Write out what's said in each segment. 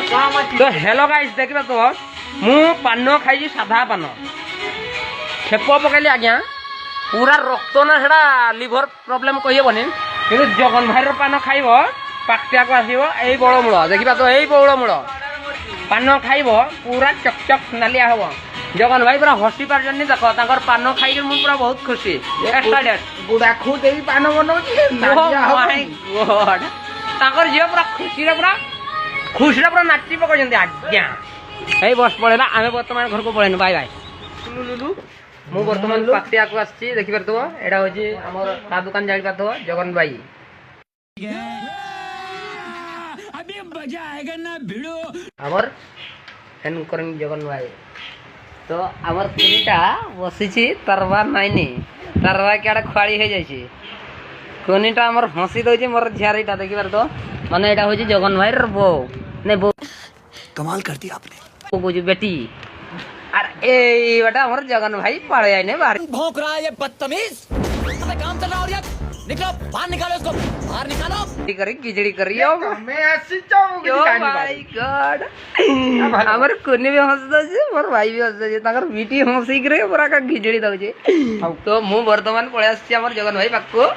तो hello guys देखिए तो मु पान खाई साधा पान खेप पकैली आज्ञा पूरा रक्त ना सेटा लिभर प्रॉब्लम कहबनी कि जगन भाई पान खाइब पाकटिया को आसो यही बड़मूल देखा तो यही बड़मूल पान खाइब पूरा चकचक नालिया हम जगन भाई पूरा हसी पार्जन देख तांकर पान खाई मुझे पूरा बहुत खुशी बुढ़ा खुद ही पान बनाऊँ झील पूरा खुशी पूरा नाची पकड़ आज्ञा यही बस पड़ेगा आम बर्तमान घर को पड़ेन बाय बाय मु बर्तमान पाकटिया को आसी देखी पार एटा हूँ आम ता दुकान जानी पार जगन भाई आमर एंकरिंग जगन भाई तो आमर तीनटा बसी तरवा नाइनी तरवा क्या खुआड़ी हो जाए कोनीटा आमर हसी दौर मोर झियारीटा देखी पार तो माने एटा हूँ जगन भाई बो नहीं बो कमाल कर दिया आपने बुझू बेटी और ए बेटा हमारे जगन भाई पड़े आने बाहर भौंक रहा है ये बदतमीज काम चल रहा है यार निकलो बाहर निकालो इसको बाहर निकालो करी खिचड़ी करी मैं ऐसी चाहूंगी माय गॉड हमर कोनी भी हंस दे मोर भाई भी हंस दे ताकर बीटी हंसी करे पूरा का खिचड़ी दउजे तो मु वर्तमान पळे आसी हमर जगन भाई पाको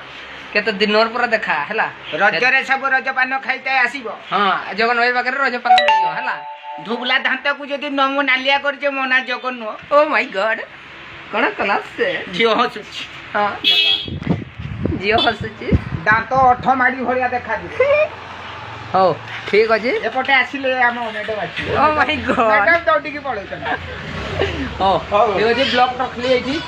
केते दिन और पूरा देखा हला रजरे सब रजपान खाइते आसीबो हां जगन भाई पाकर रजपान लियो हला धुबला दांत को जदि नमु नालिया करजे मोना जगन नो ओ माय गॉड कोन क्लास से झियो हसु हां जियो हसुची दांत ओठ माडी भरिया देखा दि हो ठीक अछि एपटे आसिले हम ओनेटे बाची ओ माय गॉड मैडम दौडी की पळे हो ठीक अछि ब्लॉक रखली एठी